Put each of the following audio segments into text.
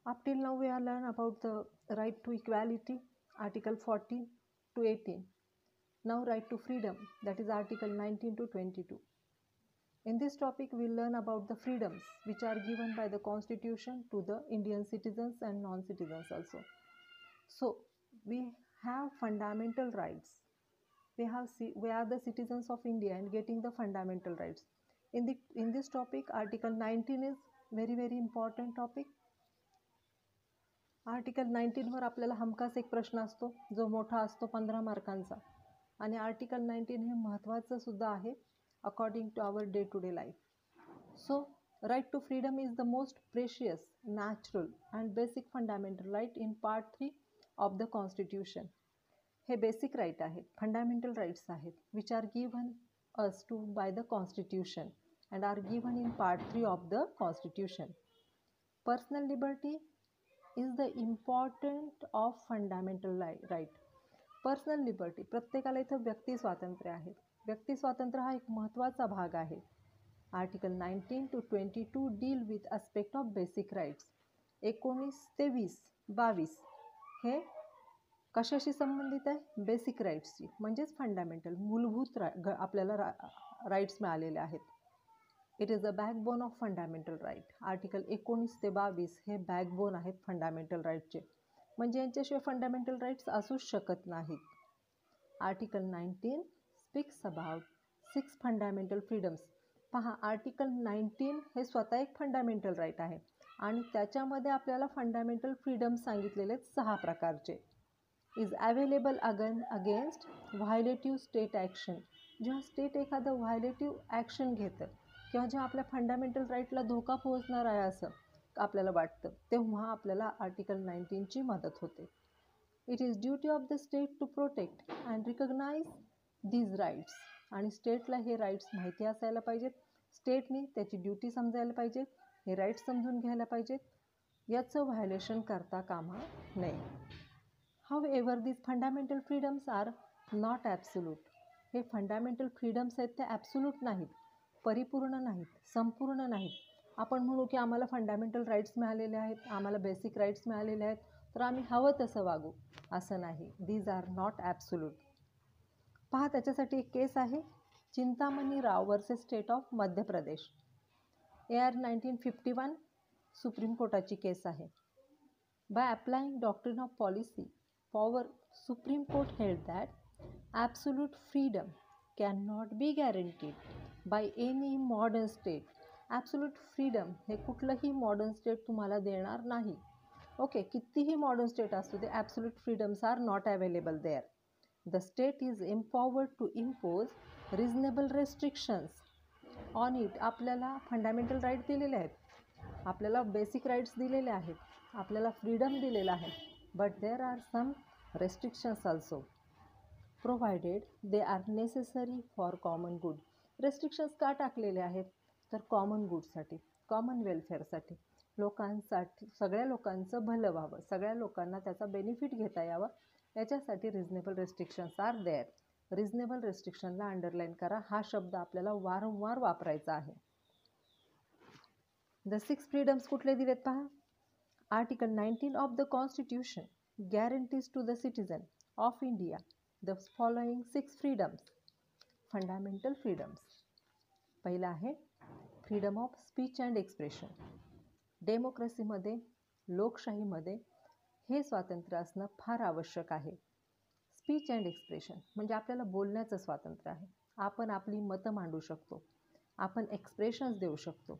Up till now we have learned about the right to equality, Article 14 to 18. Now right to freedom, that is Article 19 to 22. In this topic we will learn about the freedoms which are given by the Constitution to the Indian citizens and non-citizens also. So we have fundamental rights. We are the citizens of India and getting the fundamental rights. In this topic, Article 19 is very important topic. Article 19 वर आपल्याला हमखास एक प्रश्न असतो जो मोठा असतो 15 मार्कांचा आणि आर्टिकल 19 हे महत्त्वाचं सुद्धा आहे according to our day to day life. So right to freedom is the most precious, natural and basic fundamental right in part 3 of the constitution. हे बेसिक राईट आहेत, फंडामेंटल राईट्स आहेत which are given us to by the constitution and are given in part 3 of the constitution. Personal liberty is the important of fundamental right. Personal liberty, प्रत्येकाला इथं व्यक्ती स्वातंत्र्य आहे. व्यक्ती स्वातंत्र्य हा एक महत्त्वाचा भाग आहे. Article 19 to 22 deal with aspect of basic rights. 19 ते 22 हे कशाशी संबंधित आहे? बेसिक राईट्सशी, म्हणजेच फंडामेंटल, मूलभूत आपल्याला राईट्स मिळालेले आहेत. It is a backbone of fundamental right. Article 19 ते 22 हे बॅकबोन आहेत फंडामेंटल राईटचे, म्हणजे यांच्याशिवाय फंडामेंटल राईट्स असूच शकत नाहीत. Article 19 speaks about 6 fundamental freedoms. पहा, आर्टिकल 19 हे स्वतः एक फंडामेंटल राईट आहे आणि त्याच्यामध्ये आपल्याला फंडामेंटल फ्रीडम्स सांगितलेले आहेत 6 प्रकारचे. Is available against violative state action. जेव्हा स्टेट एखादं व्हायलेटिव्ह ॲक्शन घेतं किंवा जेव्हा आपल्या फंडामेंटल राईटला धोका पोहोचणार आहे असं आपल्याला वाटतं, तेव्हा आपल्याला आर्टिकल 19ची मदत होते. It is duty of the state to protect and recognise these rights. आणि स्टेटला हे राईट्स माहिती असायला पाहिजेत, स्टेटने त्याची ड्युटी समजायला पाहिजे, हे राईट्स समजून घ्यायला पाहिजेत, याचं व्हायलेशन करता कामा नये. However these fundamental freedoms are not absolute. हे फंडामेंटल फ्रीडम्स आहेत ते ॲब्सोल्यूट नाहीत, परिपूर्ण नाहीत, संपूर्ण नाहीत. आपण म्हणू की आम्हाला फंडामेंटल राईट्स मिळालेले आहेत, आम्हाला बेसिक राईट्स मिळालेले आहेत, तर आम्ही हवं तसं वागू, असं नाही. These are not absolute. पहा, त्याच्यासाठी एक केस आहे, Chintamani Rao versus state of Madhya Pradesh. AR 1951 supreme कोर्टाची केस आहे. By applying doctrine of policy power, supreme court held that absolute freedom can not be guaranteed by any modern state. Absolute freedom हे कुठलंही modern state तुम्हाला देणार नाही. Okay, कितीही modern state असतो ते absolute freedoms are not available there. The state is empowered to impose reasonable restrictions on it. आपल्याला fundamental right दिलेले आहेत, आपल्याला बेसिक राईट्स दिलेले आहेत, आपल्याला फ्रीडम दिलेला आहे, but there are some restrictions also provided they are necessary for common good. Restrictions का टाकलेले आहेत? तर कॉमन गुडसाठी, कॉमन वेलफेअरसाठी, लोकांसाठी, सगळ्या लोकांचं भलं व्हावं, सगळ्या लोकांना त्याचा बेनिफिट घेता यावा, याच्यासाठी reasonable restrictions are there. Reasonable रेस्ट्रिक्शनला अंडरलाईन करा, हा शब्द आपल्याला वारंवार वापरायचा आहे. द 6 फ्रीडम्स कुठले दिलेत पहा. Article 19 of the constitution guarantees to the citizen of India the following 6 freedoms. Fundamental freedoms. पहिला आहे freedom of speech and expression. डेमोक्रेसीमध्ये, लोकशाहीमध्ये हे स्वातंत्र्य असणं फार आवश्यक आहे. स्पीच अँड एक्सप्रेशन म्हणजे आपल्याला बोलण्याचं स्वातंत्र्य आहे. आपण आपली मतं मांडू शकतो, आपण एक्सप्रेशन्स देऊ शकतो.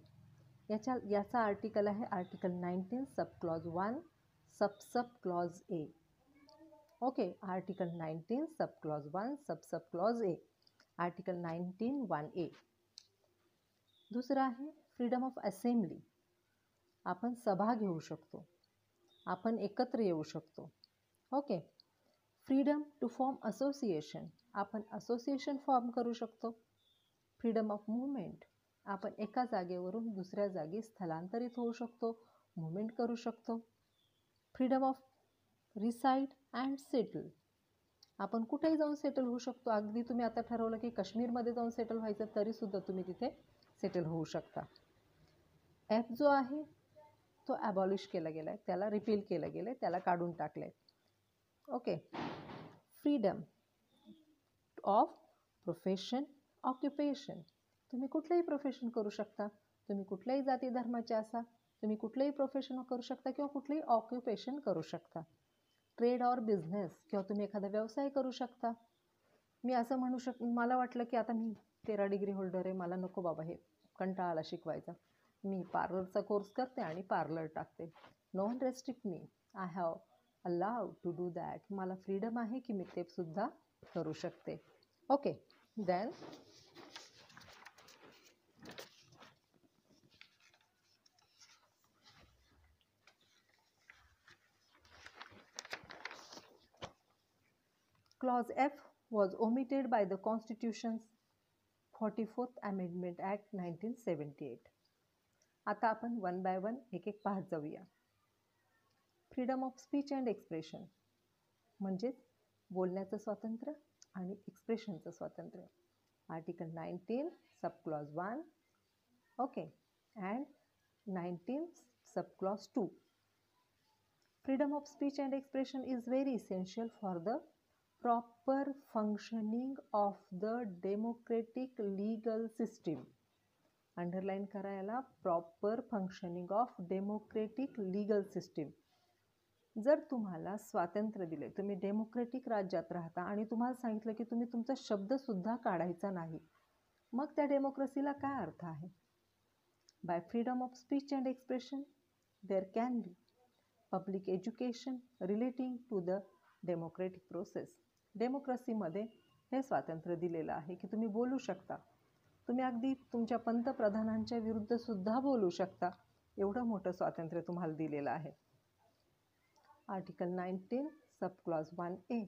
याचा आर्टिकल आहे article 19 sub clause 1 sub clause A. Okay, article 19 sub clause 1 sub clause A. Article 19 1A. दुसरं आहे फ्रीडम ऑफ असेंब्ली. आपण सभा घेऊ शकतो, आपण एकत्र येऊ शकतो. Okay. Freedom to form association. आपण असोसिएशन फॉर्म करू शकतो. Freedom of movement. आपण एका जागेवरून दुसऱ्या जागी स्थलांतरित होऊ शकतो, मूवमेंट करू शकतो. Freedom of reside and settle. आपण कुठेही जाऊन सेटल होऊ शकतो. अगदी तुम्ही आता ठरवलं की काश्मीरमध्ये जाऊन सेटल व्हायचं तरीसुद्धा तुम्ही तिथे सेटल होऊ शकता. F जो आहे तो ॲबॉलिश केला गेला आहे, त्याला रिपील केलं गेलं आहे, त्याला काढून टाकलं आहे. Okay. Freedom of profession, occupation. तुम्ही कुठलंही प्रोफेशन करू शकता, तुम्ही कुठल्याही जाती धर्माचे असा, तुम्ही कुठलंही प्रोफेशन करू शकता किंवा कुठलंही ऑक्युपेशन करू शकता. ट्रेड ऑर बिझनेस, किंवा तुम्ही एखादा व्यवसाय करू शकता. मी असं म्हणू मला वाटलं की आता मी 13 डिग्री होल्डर आहे, मला नको बाबा हे कंटाळा आला शिकवायचा, मी पार्लरचा कोर्स करते आणि पार्लर टाकते. No one restrict me, I have allowed to do that. मला फ्रीडम आहे की मी ते सुद्धा करू शकते. Okay. Then Clause F was omitted by the Constitution's 44th Amendment Act 1978. आता आपण वन बाय वन एक एक पाहत जाऊया. Freedom of speech and expression म्हणजेच बोलण्याचं स्वातंत्र्य आणि एक्सप्रेशनचं स्वातंत्र्य. Article 19 sub clause 1 okay and 19 sub clause 2. Freedom of speech and expression is very essential for the proper functioning of the democratic legal system. Underline करायला, proper functioning of democratic legal system. जर तुम्हाला स्वातंत्र्य दिले, तुम्ही democratic राज्यात राहता आणि तुम्हाला सांगितलं की तुम्ही तुमचा शब्दसुद्धा काढायचा नाही, मग त्या डेमोक्रेसीला काय अर्थ आहे? By freedom of speech and expression there can be public education relating to the democratic process. डेमोक्रेसीमध्ये हे स्वातंत्र्य दिलेलं आहे की तुम्ही बोलू शकता, तुम्ही अगदी तुमच्या पंतप्रधानांच्या विरुद्धसुद्धा बोलू शकता, एवढं मोठं स्वातंत्र्य तुम्हाला दिलेलं आहे. Article 19 sub clause 1A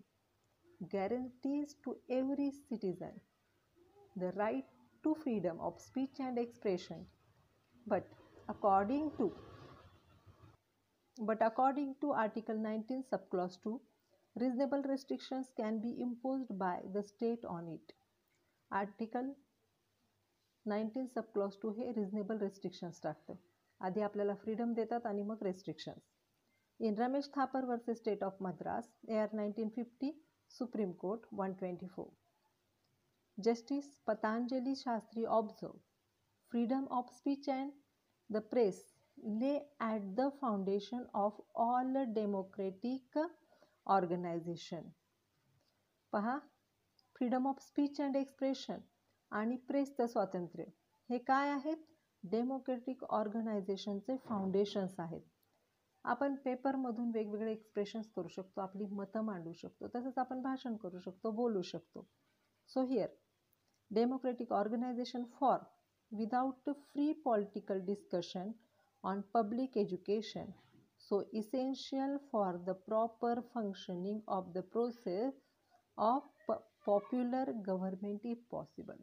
guarantees to every citizen the right to freedom of speech and expression, but according to Article 19 sub clause 2, reasonable restrictions can be imposed by the state on it. Article 19 sub clause 2 हे reasonable restrictions टाकतं. आधी आपल्याला freedom देतात आणि मग restrictions. In Ramesh Thapar versus state of Madras AR 1950 supreme court 124. Justice Patanjali Shastri observed, freedom of speech and the press lay at the foundation of all democratic organization. पहा, freedom of speech and expression आणि प्रेसचं स्वातंत्र्य हे काय आहेत? Democratic ऑर्गनायझेशनचे foundations आहेत. आपण पेपरमधून वेगवेगळे एक्सप्रेशन्स करू शकतो, आपली मतं मांडू शकतो, तसंच आपण भाषण करू शकतो, बोलू शकतो. So here democratic organisation for without free political discussion on public education, so essential for the proper functioning of the process of popular government if possible.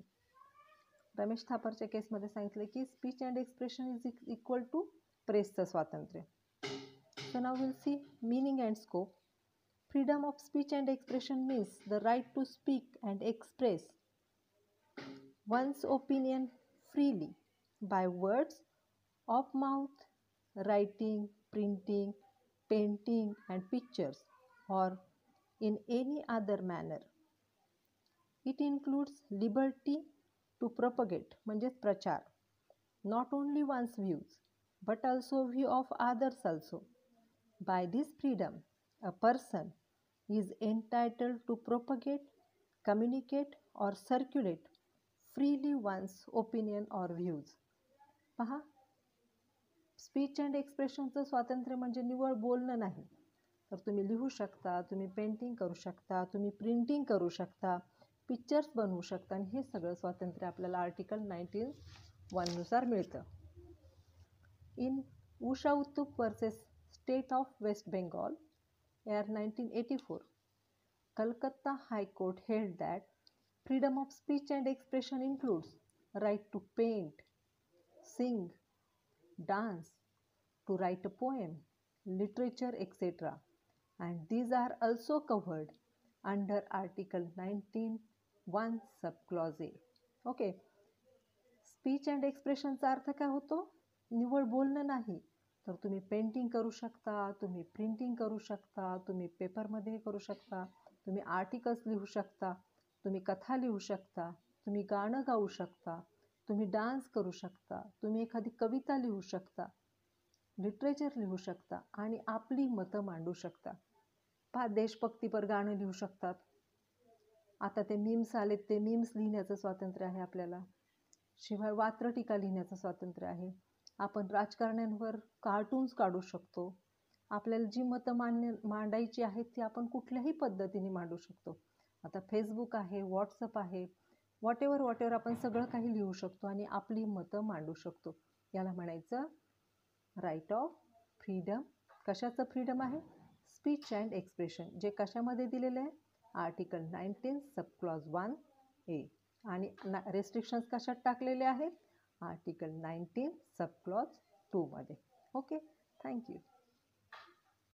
Romesh थापरच्या केसमध्ये सांगितलं की speech and expression is equal to प्रेसचं स्वातंत्र्य. So now will see meaning and scope. Freedom of speech and expression means the right to speak and express one's opinion freely by words of mouth, writing, printing, painting and pictures, or in any other manner. It includes liberty to propagate म्हणजेच प्रचार, not only one's views but also view of others also. By this freedom, a person is entitled to propagate, communicate or circulate freely one's opinion or views. पहा, speech and एक्सप्रेशनचं स्वातंत्र्य म्हणजे निव्वळ बोलणं नाही, तर तुम्ही लिहू शकता, तुम्ही पेंटिंग करू शकता, तुम्ही प्रिंटिंग करू शकता, पिक्चर्स बनवू शकता, आणि हे सगळं स्वातंत्र्य आपल्याला आर्टिकल 19(1) नुसार मिळतं. In Usha Uthup versus state of West Bengal AR 1984, Calcutta high court held that freedom of speech and expression includes right to paint, sing, dance, to write a poem, literature, etc. And these are also covered under Article 19(1) subclause A. Okay. Speech and एक्सप्रेशनचा अर्थ काय होतो? निव्वळ बोलणं नाही, तर तुम्ही painting करू शकता, तुम्ही प्रिंटिंग करू शकता, तुम्ही पेपरमध्ये करू शकता, तुम्ही आर्टिकल्स लिहू शकता, तुम्ही कथा लिहू शकता, तुम्ही गाणं गाऊ शकता, तुम्ही डान्स करू शकता, तुम्ही एखादी कविता लिहू शकता, लिटरेचर लिहू शकता आणि आपली मतं मांडू शकता. देशभक्तीपर गाणं लिहू शकतात. आता ते मीम्स आलेत, ते मीम्स लिहिण्याचं स्वातंत्र्य आहे आपल्याला. शिवाय वात्रटिका लिहिण्याचं स्वातंत्र्य आहे. आपण राजकारण्यांवर कार्टून्स काढू शकतो. आपल्याला जी मतं मांडायची आहेत ती आपण कुठल्याही पद्धतीने मांडू शकतो. आता फेसबुक आहे, व्हॉट्सअप आहे, वॉटेवर आपण सगळं काही लिहू शकतो आणि आपली मतं मांडू शकतो. याला म्हणायचं राईट ऑफ फ्रीडम. कशाचं फ्रीडम आहे? Speech and expression. जे कशामध्ये दिलेलं आहे? Article 19 subclause 1A. आणि रेस्ट्रिक्शन्स कशात टाकलेले आहेत? आर्टिकल 19 सबक्लॉज 2 मध्ये. Okay, thank you.